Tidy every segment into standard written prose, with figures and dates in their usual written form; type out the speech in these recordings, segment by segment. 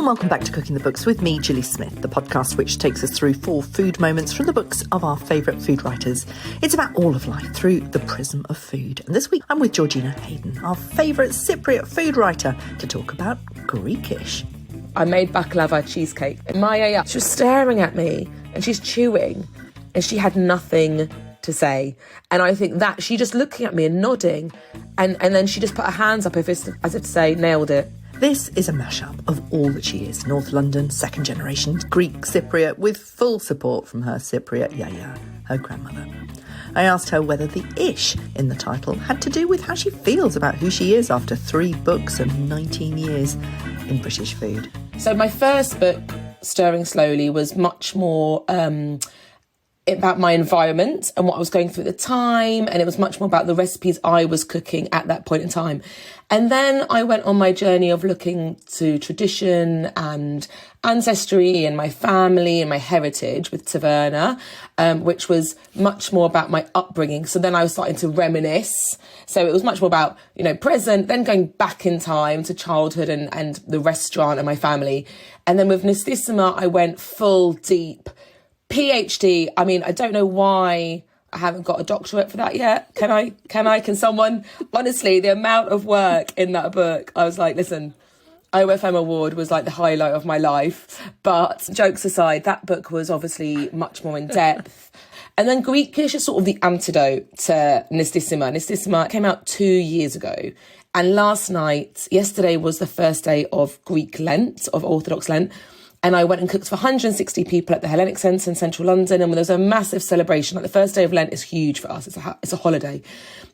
welcome back to Cooking the Books with me, Gilly Smith, the podcast which takes us through 4 food moments from the books of our favourite food writers. It's about all of life through the prism of food. And this week I'm with Georgina Hayden, our favourite Cypriot food writer, to talk about Greekish. I made baklava cheesecake. And my yiayia, she was staring at me and she's chewing and she had nothing to say. And I think that she just looking at me and nodding and then she just put her hands up as if to say, nailed it. This is a mashup of all that she is. North London, second generation Greek Cypriot, with full support from her Cypriot yiayia, her grandmother. I asked her whether the ish in the title had to do with how she feels about who she is after 3 books and 19 years in British food. So my first book, Stirring Slowly, was much more about my environment and what I was going through at the time, and it was much more about the recipes I was cooking at that point in time. And then I went on my journey of looking to tradition and ancestry and my family and my heritage with Taverna, which was much more about my upbringing. So then I was starting to reminisce. So it was much more about, present, then going back in time to childhood and the restaurant and my family. And then with Nistissima, I went full deep PhD. I mean, I don't know why I haven't got a doctorate for that yet. Can someone, honestly, the amount of work in that book, I was like, listen, OFM award was like the highlight of my life. But jokes aside, that book was obviously much more in depth. And then Greekish is sort of the antidote to Nistissima. Nistissima came out 2 years ago. And yesterday was the first day of Greek Lent, of Orthodox Lent. And I went and cooked for 160 people at the Hellenic Centre in central London. And there was a massive celebration. Like the first day of Lent is huge for us. It's a holiday.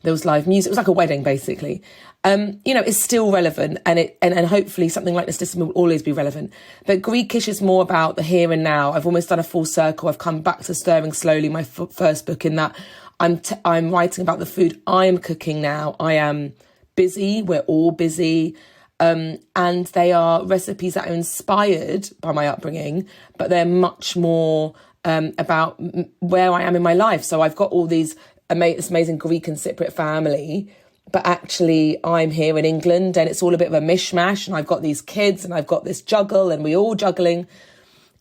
There was live music. It was like a wedding, basically. It's still relevant. And hopefully something like this will always be relevant. But Greekish is more about the here and now. I've almost done a full circle. I've come back to Stirring Slowly, my first book, in that I'm writing about the food I'm cooking now. I am busy. We're all busy. And they are recipes that are inspired by my upbringing, but they're much more about where I am in my life. So I've got all this amazing Greek and Cypriot family, but actually I'm here in England and it's all a bit of a mishmash, and I've got these kids and I've got this juggle and we're all juggling.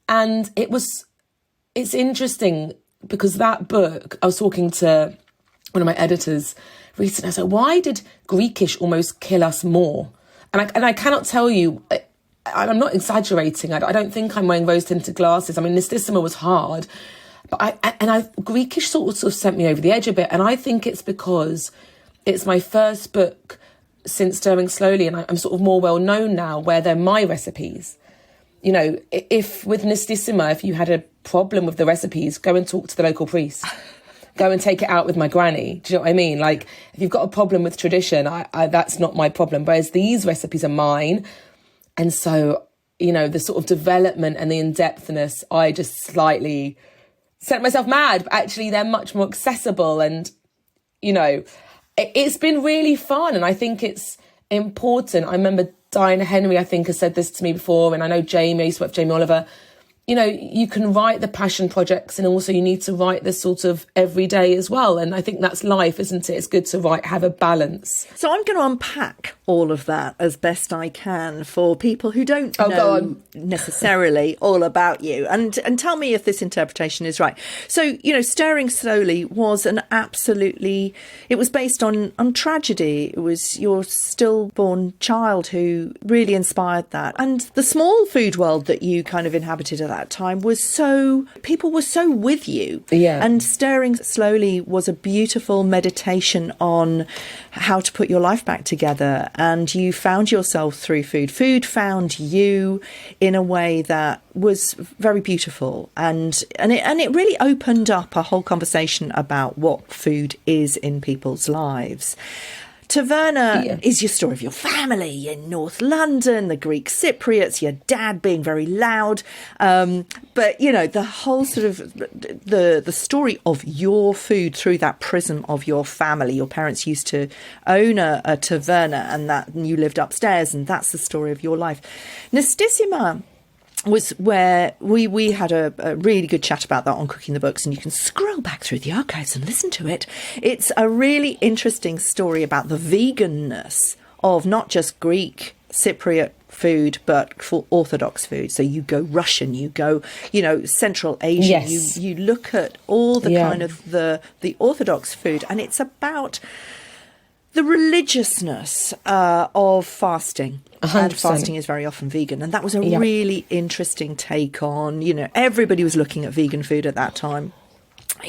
And it's interesting because that book, I was talking to one of my editors recently, I said, why did Greekish almost kill us more? And I cannot tell you, I'm not exaggerating. I don't think I'm wearing rose-tinted glasses. I mean, Nistissima was hard, but Greekish sort of sent me over the edge a bit. And I think it's because it's my first book since Stirring Slowly, and I'm sort of more well known now where they're my recipes. If with Nistissima, if you had a problem with the recipes, go and talk to the local priest. Go and take it out with my granny. Do you know what I mean? Like, if you've got a problem with tradition, I that's not my problem. Whereas these recipes are mine. And so, the sort of development and the in-depthness, I just slightly set myself mad. But actually, they're much more accessible. And, it's been really fun. And I think it's important. I remember Diana Henry, I think, has said this to me before. And I know Jamie, I used to work with Jamie Oliver. You can write the passion projects and also you need to write this sort of everyday as well. And I think that's life, isn't it? It's good to have a balance. So I'm going to unpack all of that as best I can for people who don't know necessarily all about you. And tell me if this interpretation is right. So, Stirring Slowly was it was based on tragedy. It was your stillborn child who really inspired that. And the small food world that you kind of inhabited at that time people were so with you. Yeah. And Stirring Slowly was a beautiful meditation on how to put your life back together. And you found yourself through food. Food found you in a way that was very beautiful. And it really opened up a whole conversation about what food is in people's lives. Taverna is your story of your family in North London, the Greek Cypriots, your dad being very loud. But, the whole sort of the story of your food through that prism of your family. Your parents used to own a taverna and you lived upstairs, and that's the story of your life. Nistissima was where we had a really good chat about that on Cooking the Books, and you can scroll back through the archives and listen to it. It's a really interesting story about the veganness of not just Greek Cypriot food, but for Orthodox food. So you go Russian, you go, Central Asian. Yes. You look at all the kind of the Orthodox food, and it's about the religiousness of fasting. 100%. And fasting is very often vegan. And that was a really interesting take on, everybody was looking at vegan food at that time.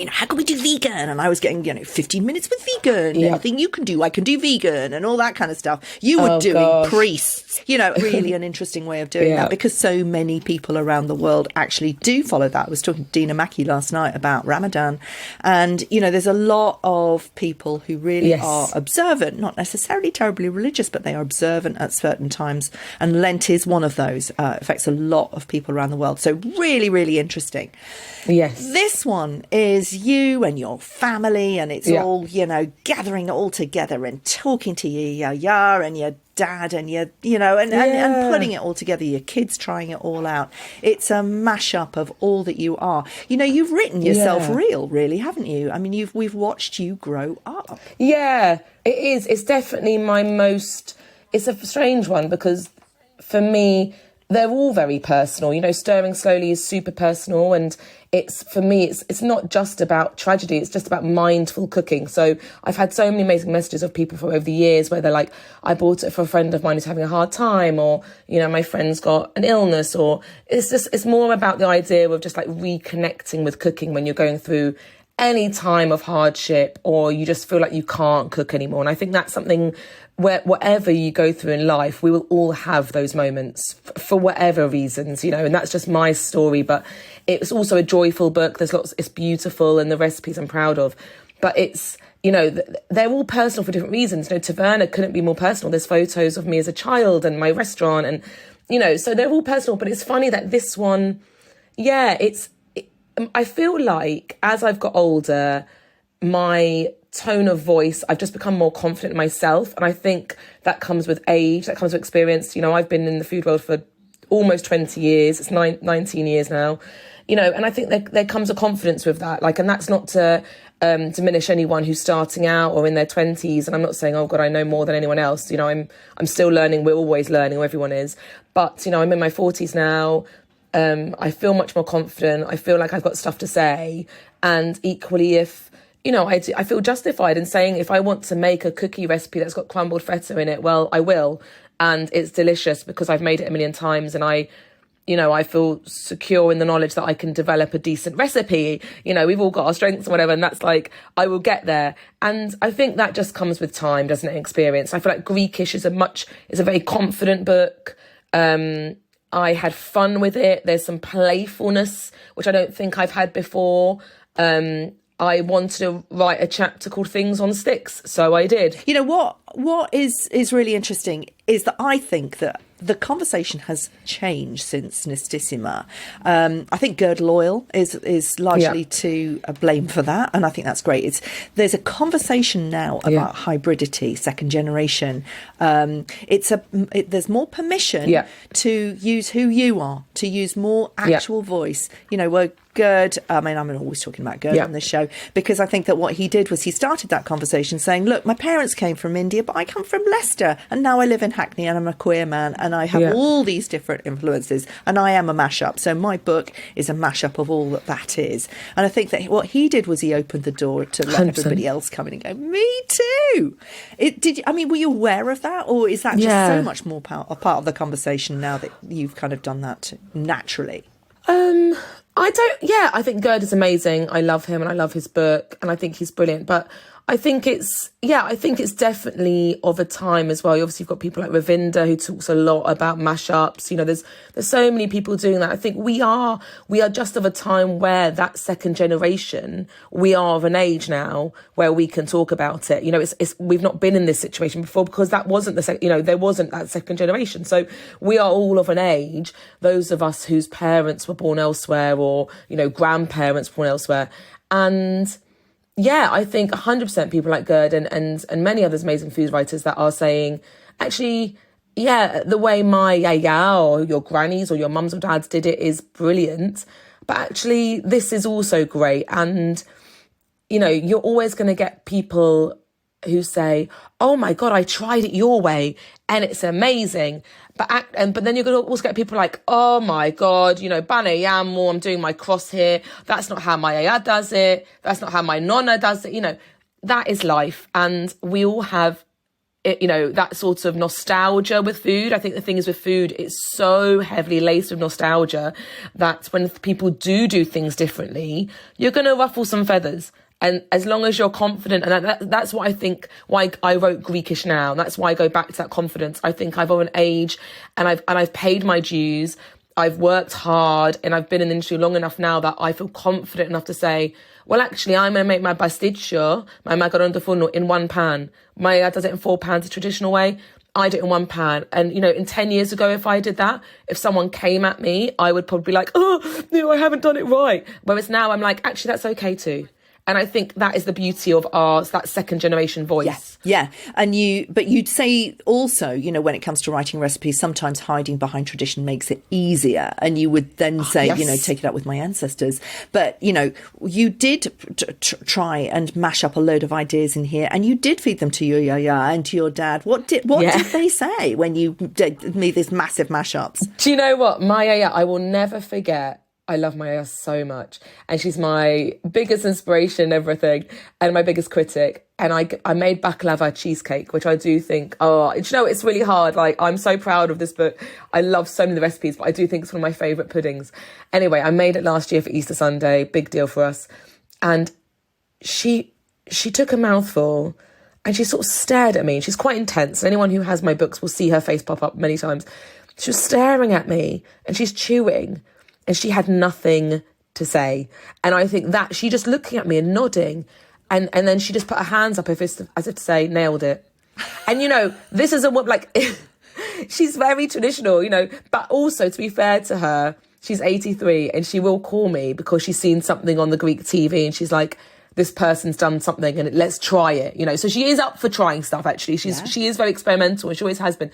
How can we do vegan? And I was getting, 15 minutes with vegan. Anything you can do, I can do vegan and all that kind of stuff. You were doing priests, really an interesting way of doing that, because so many people around the world actually do follow that. I was talking to Dina Maki last night about Ramadan. And, there's a lot of people who really are observant, not necessarily terribly religious, but they are observant at certain times. And Lent is one of those. Affects a lot of people around the world. So really, really interesting. Yes. This one is you and your family, and it's all, gathering it all together and talking to your yiayia and your dad and your, and putting it all together, your kids trying it all out. It's a mashup of all that you are. You've written yourself real, really, haven't you? I mean, we've watched you grow up. Yeah, it is. It's definitely it's a strange one, because for me, they're all very personal. Stirring Slowly is super personal, and for me, it's not just about tragedy, it's just about mindful cooking. So I've had so many amazing messages of people from over the years where they're like, I bought it for a friend of mine who's having a hard time, or, my friend's got an illness, or it's more about the idea of just like reconnecting with cooking when you're going through any time of hardship, or you just feel like you can't cook anymore. And I think that's something where whatever you go through in life, we will all have those moments for whatever reasons, and that's just my story. But it's also a joyful book. It's beautiful, and the recipes I'm proud of. But it's, they're all personal for different reasons. Taverna couldn't be more personal. There's photos of me as a child and my restaurant, and, so they're all personal. But it's funny that this one, I feel like as I've got older, my tone of voice, I've just become more confident in myself. And I think that comes with age, that comes with experience. I've been in the food world for almost 20 years. It's 19 years now, and I think there comes a confidence with that. And that's not to diminish anyone who's starting out or in their 20s. And I'm not saying, oh God, I know more than anyone else. I'm still learning. We're always learning, everyone is. But, I'm in my 40s now. I feel much more confident. I feel like I've got stuff to say. And equally, if, I feel justified in saying, if I want to make a cookie recipe that's got crumbled feta in it, well, I will. And it's delicious because I've made it a million times, and I feel secure in the knowledge that I can develop a decent recipe. We've all got our strengths and whatever, and that's like, I will get there. And I think that just comes with time, doesn't it? Experience. I feel like Greekish is a very confident book. I had fun with it. There's some playfulness, which I don't think I've had before. I wanted to write a chapter called Things on Sticks, so I did. What is really interesting is that I think that the conversation has changed since Nistissima. I think Girdle Oil is largely to blame for that, and I think that's great. There's a conversation now about hybridity, second generation. There's more permission to use who you are, to use more actual voice. Where Gerd, I'm always talking about Gerd on this show, because I think that what he did was he started that conversation saying, look, my parents came from India, but I come from Leicester, and now I live in Hackney, and I'm a queer man, and I have all these different influences, and I am a mashup. So my book is a mashup of all that is. And I think that what he did was he opened the door to let 100%. Everybody else come in and go, me too. Were you aware of that, or is that just so much more a part of the conversation now that you've kind of done that naturally? I think Gerd is amazing. I love him and I love his book, and I think he's brilliant. But I think it's definitely of a time as well. Obviously, you've got people like Ravinda, who talks a lot about mashups. There's so many people doing that. I think we are just of a time where that second generation, we are of an age now where we can talk about it. We've not been in this situation before, because that wasn't there wasn't that second generation. So we are all of an age, those of us whose parents were born elsewhere, or, grandparents born elsewhere. And I think 100% people like Gerd and many others amazing food writers that are saying, actually, the way my yiayia or your grannies or your mums or dads did it is brilliant. But actually, this is also great. And, you're always going to get people who say, oh my God, I tried it your way and it's amazing. But then you're going to also get people like, oh my God, banayamo, I'm doing my cross here. That's not how my yiayia does it. That's not how my nonna does it. That is life. And we all have, that sort of nostalgia with food. I think the thing is with food, it's so heavily laced with nostalgia that when people do things differently, you're going to ruffle some feathers. And as long as you're confident, and that's what I think, why I wrote Greekish now. That's why I go back to that confidence. I think I've of an age and I've paid my dues. I've worked hard and I've been in the industry long enough now that I feel confident enough to say, well, actually, I'm going to make my pasticcio, my macaron de forno, in one pan. My dad does it in 4 pans, the traditional way. I do it in one pan. And, in 10 years ago, if I did that, if someone came at me, I would probably be like, oh, no, I haven't done it right. Whereas now I'm like, actually, that's okay too. And I think that is the beauty of ours, that second generation voice. Yeah. And you'd say also, when it comes to writing recipes, sometimes hiding behind tradition makes it easier. And you would then say, yes. Take it up with my ancestors. But, you did try and mash up a load of ideas in here, and you did feed them to your yiayia and to your dad. What did they say when you did me these massive mashups? Do you know what? My yiayia, I will never forget. I love my yiayia so much. And she's my biggest inspiration and everything, and my biggest critic. And I made baklava cheesecake, which I do think, it's really hard. Like, I'm so proud of this book. I love so many of the recipes, but I do think it's one of my favourite puddings. Anyway, I made it last year for Easter Sunday. Big deal for us. And she took a mouthful and she sort of stared at me. She's quite intense. Anyone who has my books will see her face pop up many times. She was staring at me and she's chewing. And she had nothing to say. And I think that she just looking at me and nodding. And then she just put her hands up as if to say, nailed it. And, this is she's very traditional, But also, to be fair to her, she's 83 and she will call me because she's seen something on the Greek TV and she's like, this person's done something and let's try it, So she is up for trying stuff, actually. She is very experimental and she always has been.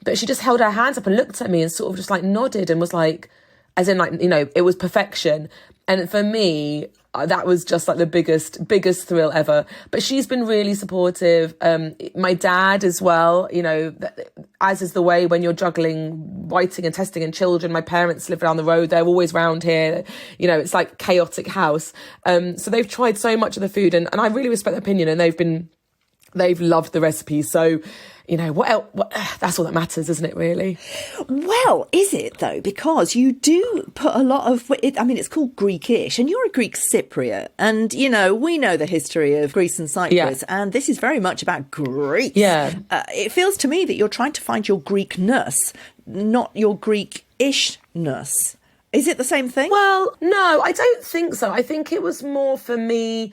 But she just held her hands up and looked at me and sort of just nodded and was like, as in it was perfection. And for me, that was just the biggest thrill ever. But she's been really supportive. My dad as well, as is the way when you're juggling writing and testing and children. My parents live down the road. They're always round here. It's like chaotic house. So they've tried so much of the food and I really respect their opinion, and they've loved the recipe. So, what else? That's all that matters, isn't it, really? Well, is it, though? Because you do put a lot of it. I mean, it's called Greekish, and you're a Greek Cypriot. And, we know the history of Greece and Cyprus, and this is very much about Greece. Yeah. It feels to me that you're trying to find your Greekness, not your Greekishness. Is it the same thing? Well, no, I don't think so. I think it was more for me.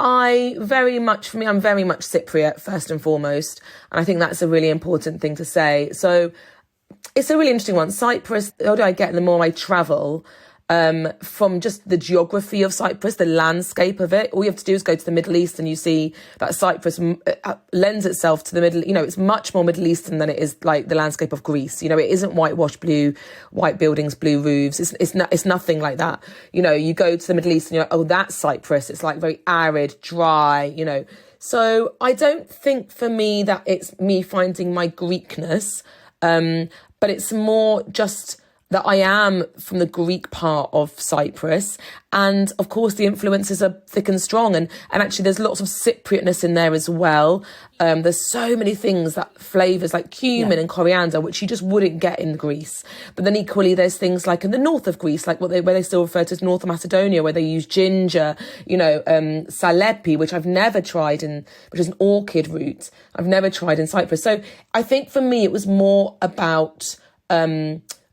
I'm very much Cypriot, first and foremost. And I think that's a really important thing to say. So it's a really interesting one. Cyprus, the older I get, the more I travel, from just the geography of Cyprus, the landscape of it. All you have to do is go to the Middle East and you see that Cyprus lends itself to the Middle, it's much more Middle Eastern than it is like the landscape of Greece. It isn't whitewashed blue, white buildings, blue roofs. It's nothing like that. You go to the Middle East and you're like, oh, that's Cyprus. It's like very arid, dry, So I don't think for me that it's me finding my Greekness, but it's more just that I am from the Greek part of Cyprus. And of course, the influences are thick and strong. And actually, there's lots of Cypriotness in there as well. There's so many things, that flavours like cumin and coriander, which you just wouldn't get in Greece. But then equally, there's things like in the north of Greece, like where they still refer to as North Macedonia, where they use ginger, salepi, which I've never tried which is an orchid root. I've never tried in Cyprus. So I think for me, it was more about,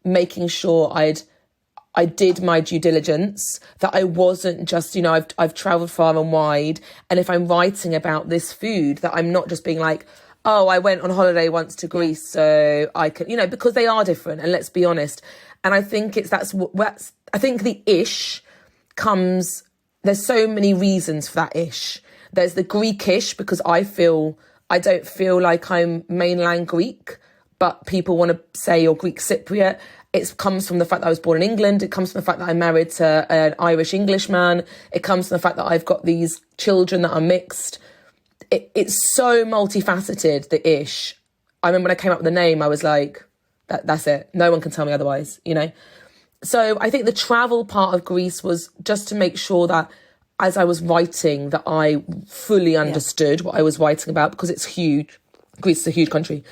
making sure I did my due diligence, that I wasn't just, I've travelled far and wide. And if I'm writing about this food, that I'm not just being like, oh, I went on holiday once to Greece, so I can, because they are different. And let's be honest. And I think I think the ish comes, there's so many reasons for that ish. There's the Greekish, because I don't feel like I'm mainland Greek, but people want to say you're Greek Cypriot. It comes from the fact that I was born in England. It comes from the fact that I'm married to an Irish Englishman. It comes from the fact that I've got these children that are mixed. it's so multifaceted, the ish. I remember when I came up with the name, I was like, that's it. No one can tell me otherwise, you know? So I think the travel part of Greece was just to make sure that as I was writing, that I fully understood what I was writing about, because it's huge. Greece is a huge country.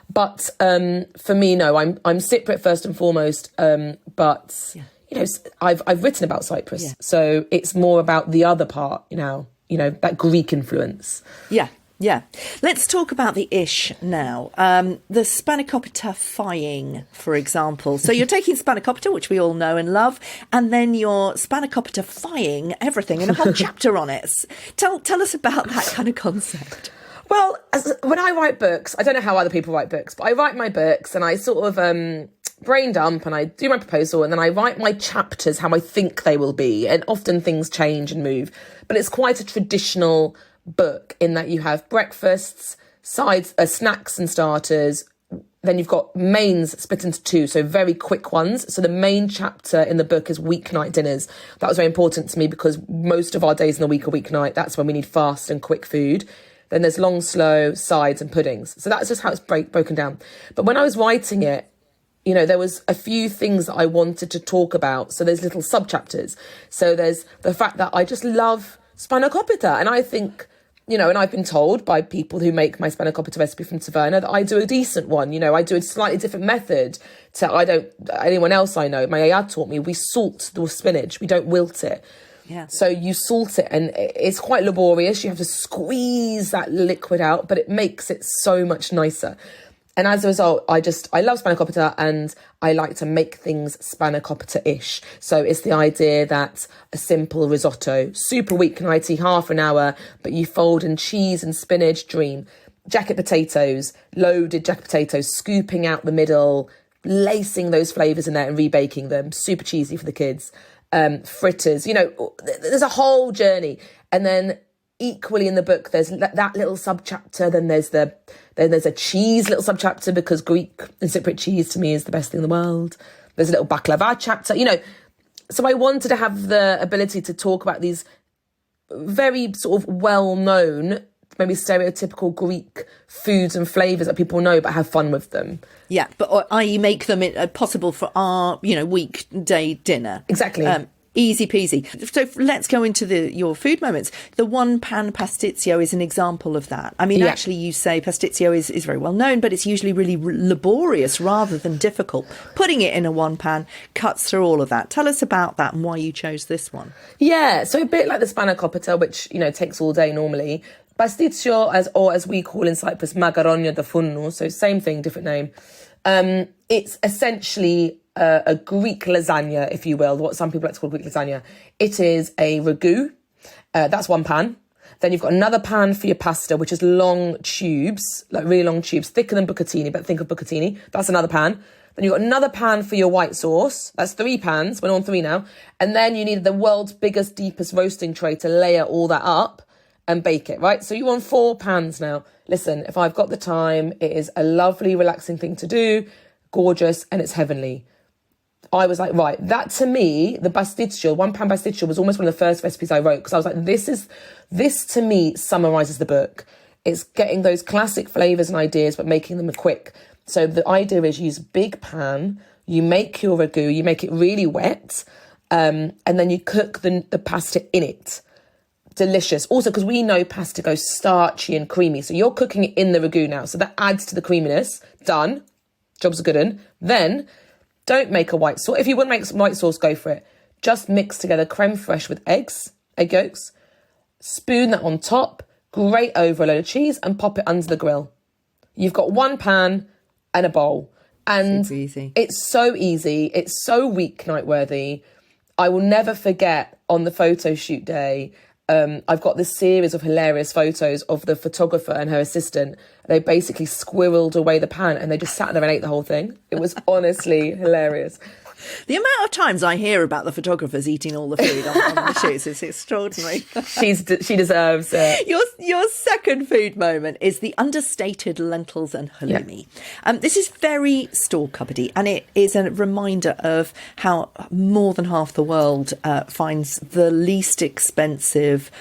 But for me, no, I'm Cypriot first and foremost. But, you know, I've written about Cyprus. Yeah. So it's more about the other part, you know, that Greek influence. Yeah. Yeah. Let's talk about the ish now. The spanakopita-fying, for example. So you're taking spanakopita, which we all know and love, and then you're spanakopita-fying everything in a whole chapter on it. Tell us about that kind of concept. Well, when I write books, I don't know how other people write books, but I write my books and I sort of brain dump and I do my proposal and then I write my chapters how I think they will be. And often things change and move. But it's quite a traditional book in that you have breakfasts, sides, snacks and starters. Then you've got mains split into two, so very quick ones. So the main chapter in the book is weeknight dinners. That was very important to me because most of our days in the week are weeknight. That's when we need fast and quick food. Then there's long, slow, sides and puddings. So that's just how it's broken down. But when I was writing it, you know, there was a few things that I wanted to talk about. So there's little sub-chapters. So there's the fact that I just love spanakopita. And I think, you know, and I've been told by people who make my spanakopita recipe from Taverna that I do a decent one. You know, I do a slightly different method to anyone else I know. My yiayia taught me we salt the spinach. We don't wilt it. Yeah. So you salt it and it's quite laborious. You have to squeeze that liquid out, but it makes it so much nicer. And as a result, I love spanakopita and I like to make things spanakopita-ish. So it's the idea that a simple risotto, super weeknighty, half an hour, but you fold in cheese and spinach, dream. Jacket potatoes, loaded jacket potatoes, scooping out the middle, lacing those flavours in there and rebaking them. Super cheesy for the kids. Fritters, you know, there's a whole journey. And then equally in the book, there's that little subchapter. Then there's a cheese little subchapter because Greek and Cypriot cheese to me is the best thing in the world. There's a little baklava chapter, you know. So I wanted to have the ability to talk about these very sort of well-known, maybe stereotypical Greek foods and flavours that people know, but have fun with them. Yeah, but i.e. make them possible for our, you know, weekday dinner. Exactly. Easy peasy. So let's go into your food moments. The one pan pasticcio is an example of that. I mean, actually, you say pasticcio is very well known, but it's usually really laborious rather than difficult. Putting it in a one pan cuts through all of that. Tell us about that and why you chose this one. Yeah, so a bit like the spanakopita, which, you know, takes all day normally. Pasticcio, as we call in Cyprus, magaronia de funnu, so same thing, different name. It's essentially a Greek lasagna, if you will, what some people like to call Greek lasagna. It is a ragu. That's one pan. Then you've got another pan for your pasta, which is long tubes, like really long tubes, thicker than bucatini, but think of bucatini. That's another pan. Then you've got another pan for your white sauce. That's 3 pans. We're on 3 now. And then you need the world's biggest, deepest roasting tray to layer all that up and bake it, right? So you're on 4 pans now. Listen, if I've got the time, it is a lovely, relaxing thing to do, gorgeous, and it's heavenly. I was like, right, that to me, the pasticcio, one pan pasticcio was almost one of the first recipes I wrote because I was like, this to me summarises the book. It's getting those classic flavours and ideas, but making them quick. So the idea is use a big pan, you make your ragu, you make it really wet, and then you cook the pasta in it. Delicious. Also, because we know pasta goes starchy and creamy. So you're cooking it in the ragu now. So that adds to the creaminess. Done. Job's a good one. Then don't make a white sauce. If you want to make some white sauce, go for it. Just mix together creme fraiche with egg yolks. Spoon that on top. Grate over a load of cheese and pop it under the grill. You've got 1 pan and a bowl. And it's easy. It's so easy. It's so weeknight worthy. I will never forget on the photo shoot day, I've got this series of hilarious photos of the photographer and her assistant. They basically squirreled away the pan and they just sat there and ate the whole thing. It was honestly hilarious. The amount of times I hear about the photographers eating all the food on the shoots is extraordinary. She deserves it. Your second food moment is the understated lentils and halloumi. Yeah. This is very store cupboardy, and it is a reminder of how more than half the world finds the least expensive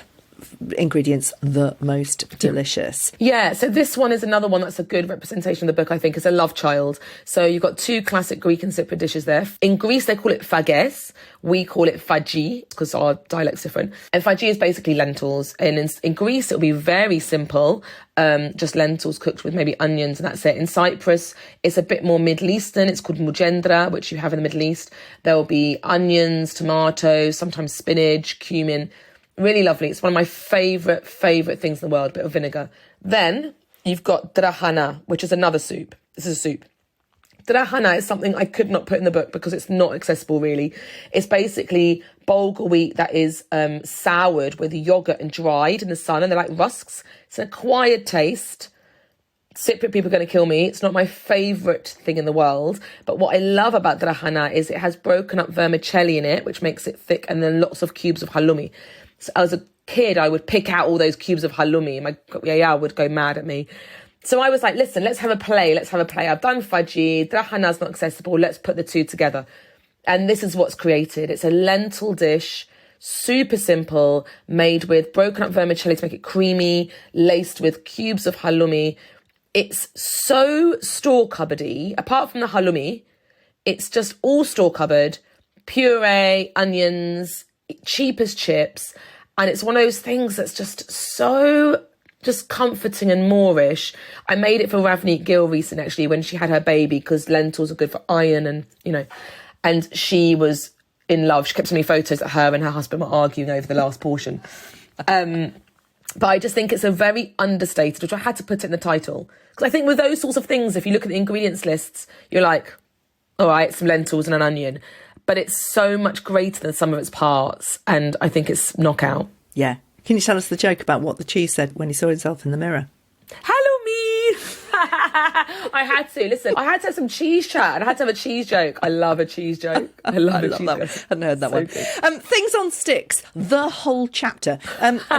ingredients the most delicious. Yeah, so this one is another one that's a good representation of the book, I think. It's a love child. So you've got two classic Greek and Cypriot dishes there. In Greece, they call it fages. We call it faji, because our dialect's different. And faji is basically lentils. And in Greece, it'll be very simple, just lentils cooked with maybe onions, and that's it. In Cyprus, it's a bit more Middle Eastern. It's called mugendra, which you have in the Middle East. There will be onions, tomatoes, sometimes spinach, cumin. Really lovely. It's one of my favourite things in the world, a bit of vinegar. Then you've got drahana, which is another soup. This is a soup. Drahana is something I could not put in the book because it's not accessible, really. It's basically bulgur wheat that is soured with yogurt and dried in the sun, and they're like rusks. It's an acquired taste. Cypriot people are going to kill me. It's not my favourite thing in the world. But what I love about drahana is it has broken up vermicelli in it, which makes it thick, and then lots of cubes of halloumi. So as a kid, I would pick out all those cubes of halloumi, and my yiayia would go mad at me. So I was like, listen, let's have a play. I've done faji, drahana's not accessible. Let's put the two together. And this is what's created. It's a lentil dish, super simple, made with broken up vermicelli to make it creamy, laced with cubes of halloumi. It's so store cupboardy. Apart from the halloumi, it's just all store cupboard, puree, onions, cheap as chips. And it's one of those things that's just so just comforting and Moorish. I made it for Ravneet Gill recently, actually, when she had her baby, because lentils are good for iron and, and she was in love. She kept sending me photos that her and her husband were arguing over the last portion. But I just think it's a very understated, which I had to put it in the title. Because I think with those sorts of things, if you look at the ingredients lists, you're like, all right, some lentils and an onion. But it's so much greater than some of its parts. And I think it's knockout. Yeah. Can you tell us the joke about what the cheese said when he saw himself in the mirror? Hello, me! I had to. Listen, I had to have some cheese chat and I had to have a cheese joke. I love a cheese joke. I love a cheese that joke. I hadn't heard that So one. good. Things on Sticks, the whole chapter.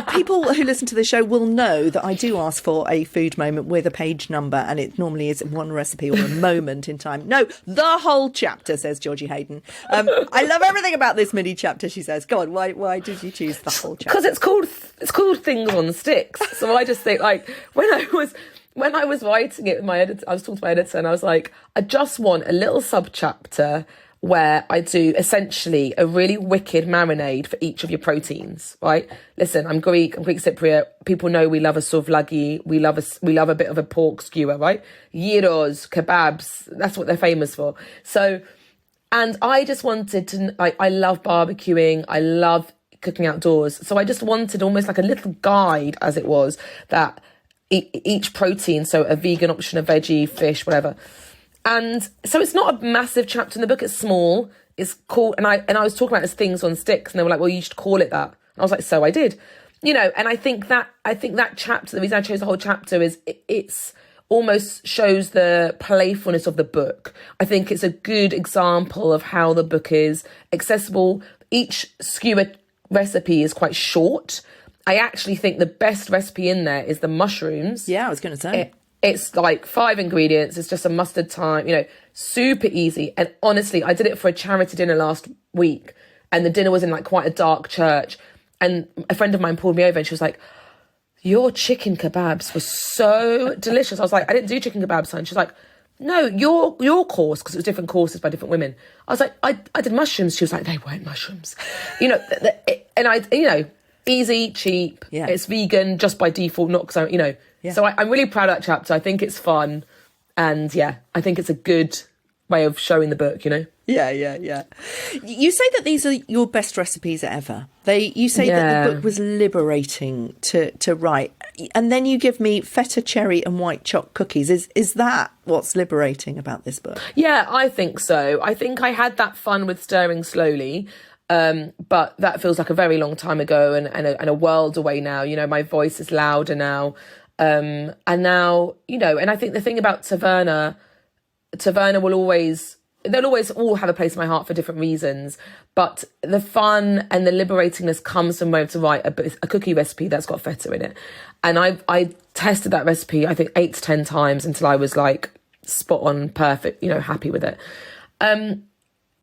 People who listen to the show will know that I do ask for a food moment with a page number, and it normally is one recipe or a moment in time. No, the whole chapter, says Georgina Hayden. I love everything about this mini chapter, she says. Go on, why did you choose the whole chapter? Because it's called Things on Sticks. So I just think, like, when I was writing it with my editor, I was talking to my editor and I was like, I just want a little sub-chapter where I do essentially a really wicked marinade for each of your proteins, right? Listen, I'm Greek Cypriot. People know we love a souvlaki. We love a bit of a pork skewer, right? Gyros, kebabs, that's what they're famous for. So, and I just wanted to, like, I love barbecuing. I love cooking outdoors. So I just wanted almost like a little guide, as it was, that each protein, so a vegan option, a veggie, fish, whatever. And so it's not a massive chapter in the book. It's small. It's called, and I was talking about it as Things on Sticks, and they were like, well, you should call it that. And I was like, so I did, and I think that chapter, the reason I chose the whole chapter is it's almost shows the playfulness of the book. I think it's a good example of how the book is accessible. Each skewer recipe is quite short. I actually think the best recipe in there is the mushrooms. Yeah, I was going to say. It's like 5 ingredients. It's just a mustard thyme, super easy. And honestly, I did it for a charity dinner last week, and the dinner was in like quite a dark church. And a friend of mine pulled me over and she was like, your chicken kebabs were so delicious. I was like, I didn't do chicken kebabs, son. She's like, no, your course, because it was different courses by different women. I was like, I did mushrooms. She was like, they weren't mushrooms. Easy, cheap. Yeah. It's vegan just by default, not because Yeah. So I'm really proud of that chapter. I think it's fun, and I think it's a good way of showing the book. Yeah. You say that these are your best recipes ever. You say that the book was liberating to write, and then you give me feta cherry and white chocolate cookies. Is that what's liberating about this book? Yeah, I think so. I think I had that fun with Stirring Slowly. But that feels like a very long time ago and a world away now. My voice is louder now. And now, and I think the thing about Taverna they'll always all have a place in my heart for different reasons. But the fun and the liberatingness comes from being able to write a cookie recipe that's got feta in it. And I tested that recipe, I think 8 to 10 times until I was like spot on, perfect, happy with it.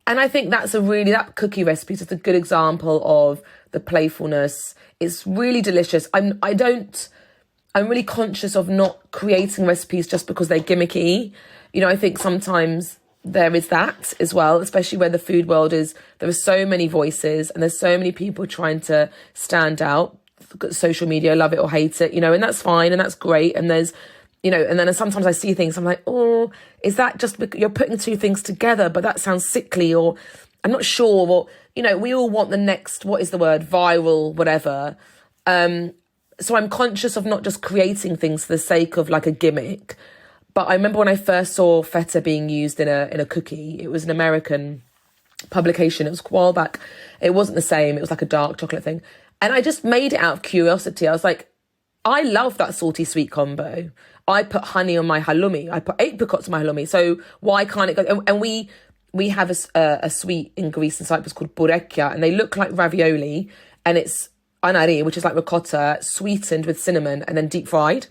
And And I think that cookie recipe is just a good example of the playfulness. It's really delicious. I'm really conscious of not creating recipes just because they're gimmicky. You know, I think sometimes there is that as well, especially where the food world is. There are so many voices and there's so many people trying to stand out. Social media, love it or hate it, you know, and that's fine and that's great. And there's, you know, and then sometimes I see things, I'm like, oh, is that just because you're putting two things together, but that sounds sickly, or I'm not sure, or, you know, we all want the next, what is the word, viral, whatever. So I'm conscious of not just creating things for the sake of like a gimmick. But I remember when I first saw feta being used in a cookie, it was an American publication. It was a while back. It wasn't the same. It was like a dark chocolate thing. And I just made it out of curiosity. I was like, I love that salty sweet combo. I put honey on my halloumi. I put apricots on my halloumi. So why can't it go? And we have a sweet in Greece and Cyprus called bourrekia, and they look like ravioli, and it's anari, which is like ricotta, sweetened with cinnamon and then deep fried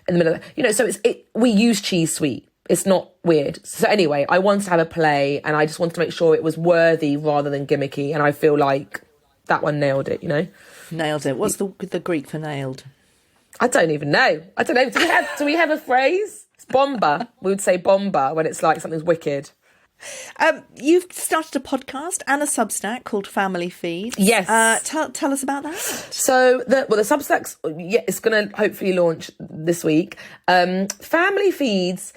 in the middle of, you know, so we use cheese sweet. It's not weird. So anyway, I wanted to have a play and I just wanted to make sure it was worthy rather than gimmicky. And I feel like that one nailed it, you know? Nailed it. What's the Greek for nailed? I don't even know. I don't know. Do we have a phrase? It's bomba. We would say bomba when it's like something's wicked. You've started a podcast and a Substack called Family Feeds. Yes. Tell us about that. So the Substack's, it's going to hopefully launch this week. Family Feeds.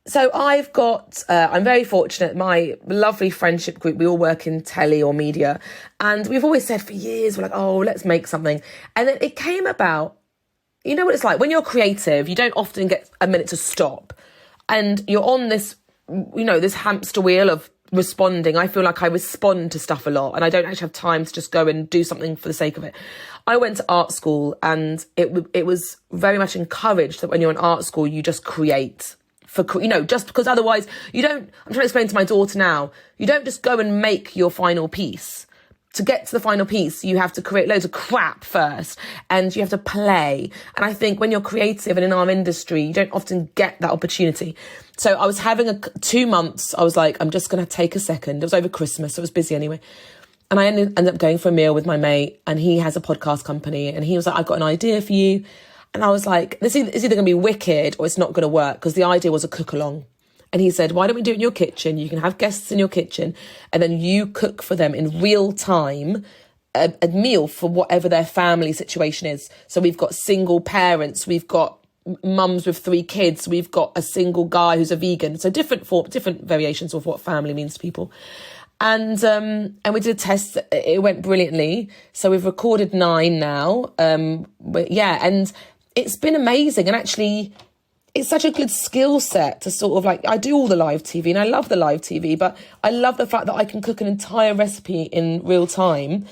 So I've got, I'm very fortunate, my lovely friendship group, we all work in telly or media. And we've always said for years, we're like, oh, let's make something. And then it came about, you know what it's like? When you're creative, you don't often get a minute to stop. And you're on this, you know, this hamster wheel of responding. I feel like I respond to stuff a lot and I don't actually have time to just go and do something for the sake of it. I went to art school and it was very much encouraged that when you're in art school, you just create. You know, just because otherwise I'm trying to explain to my daughter now, you don't just go and make your final piece. To get to the final piece, you have to create loads of crap first and you have to play. And I think when you're creative and in our industry, you don't often get that opportunity. So I was having 2 months. I was like, I'm just going to take a second. It was over Christmas, so it was busy anyway. And I ended up going for a meal with my mate and he has a podcast company and he was like, I've got an idea for you. And I was like, it's either going to be wicked or it's not going to work, because the idea was a cook along. And he said, why don't we do it in your kitchen? You can have guests in your kitchen and then you cook for them in real time a meal for whatever their family situation is. So we've got single parents, we've got mums with 3 kids, we've got a single guy who's a vegan. So different variations of what family means to people. And we did a test. It went brilliantly. So we've recorded 9 now. And it's been amazing. And actually, it's such a good skill set to sort of like, I do all the live TV and I love the live TV, but I love the fact that I can cook an entire recipe in real time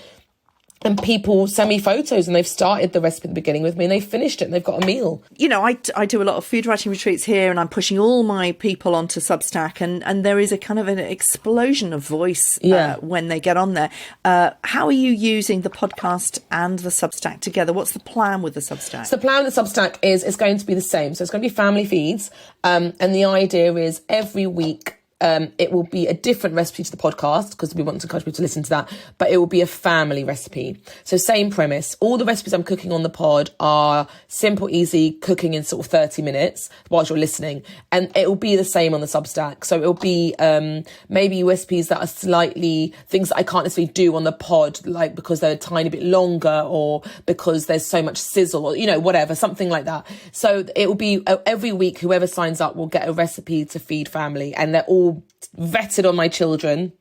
and people send me photos and they've started the recipe at the beginning with me and they've finished it and they've got a meal. You know, I do a lot of food writing retreats here and I'm pushing all my people onto Substack and there is a kind of an explosion of voice when they get on there. How are you using the podcast and the Substack together? What's the plan with the Substack? So the plan with the Substack is it's going to be the same. So it's going to be Family Feeds. And the idea is every week, it will be a different recipe to the podcast because we want to encourage people to listen to that, but it will be a family recipe. So same premise. All the recipes I'm cooking on the pod are simple, easy cooking in sort of 30 minutes whilst you're listening. And it will be the same on the Substack. So it'll be maybe recipes that are slightly things that I can't necessarily do on the pod, like because they're a tiny bit longer or because there's so much sizzle or, you know, whatever, something like that. So it will be every week, whoever signs up will get a recipe to feed family, and they're all vetted on my children,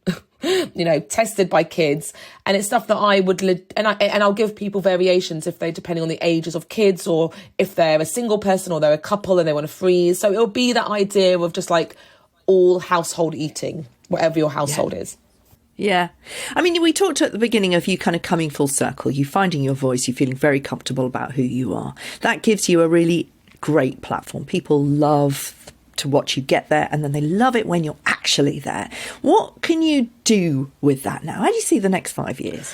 you know, tested by kids, and it's stuff that I would and I'll give people variations if they, depending on the ages of kids, or if they're a single person or they're a couple and they want to freeze. So it'll be that idea of just like all household eating, whatever your household is. Yeah. I mean, we talked at the beginning of you kind of coming full circle, you finding your voice, you feeling very comfortable about who you are. That gives you a really great platform. People love to watch you get there, and then they love it when you're actually there. What can you do with that now? How do you see the next 5 years?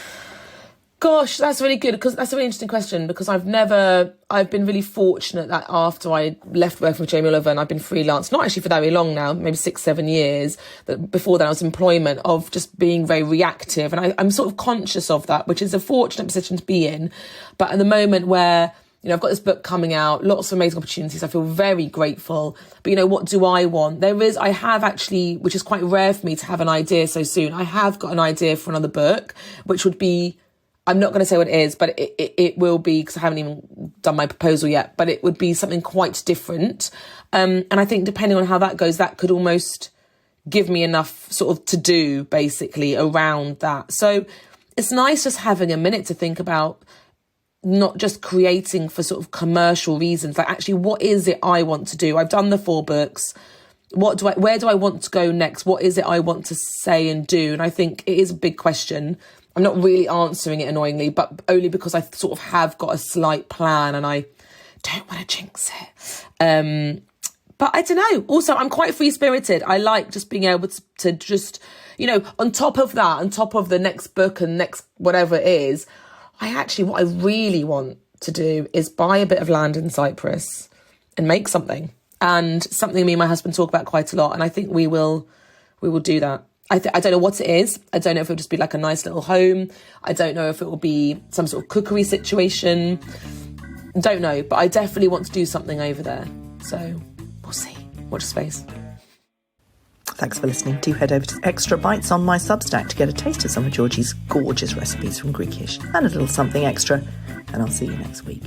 Gosh, that's really good, because that's a really interesting question, because I've been really fortunate that after I left working with Jamie Oliver and I've been freelance, not actually for that very long now, maybe 6-7 years, but before that I was employment, of just being very reactive. And I'm sort of conscious of that, which is a fortunate position to be in. But at the moment where, I've got this book coming out, lots of amazing opportunities, I feel very grateful. But, what do I want? I have actually, which is quite rare for me to have an idea so soon, I have got an idea for another book, which would be, I'm not going to say what it is, but it will be, because I haven't even done my proposal yet, but it would be something quite different. And I think depending on how that goes, that could almost give me enough sort of to do, basically, around that. So it's nice just having a minute to think about not just creating for sort of commercial reasons, like actually, what is it I want to do? I've done the 4 books. Where do I want to go next? What is it I want to say and do? And I think it is a big question. I'm not really answering it annoyingly, but only because I sort of have got a slight plan and I don't want to jinx it. But I don't know. Also, I'm quite free-spirited. I like just being able to just, on top of that, on top of the next book and next whatever it is, what I really want to do is buy a bit of land in Cyprus and make something. And something me and my husband talk about quite a lot. And I think we will do that. I don't know what it is. I don't know if it'll just be like a nice little home. I don't know if it will be some sort of cookery situation. Don't know, but I definitely want to do something over there. So we'll see. Watch the space. Thanks for listening. Do head over to Extra Bites on my Substack to get a taste of some of Georgie's gorgeous recipes from Greekish and a little something extra. And I'll see you next week.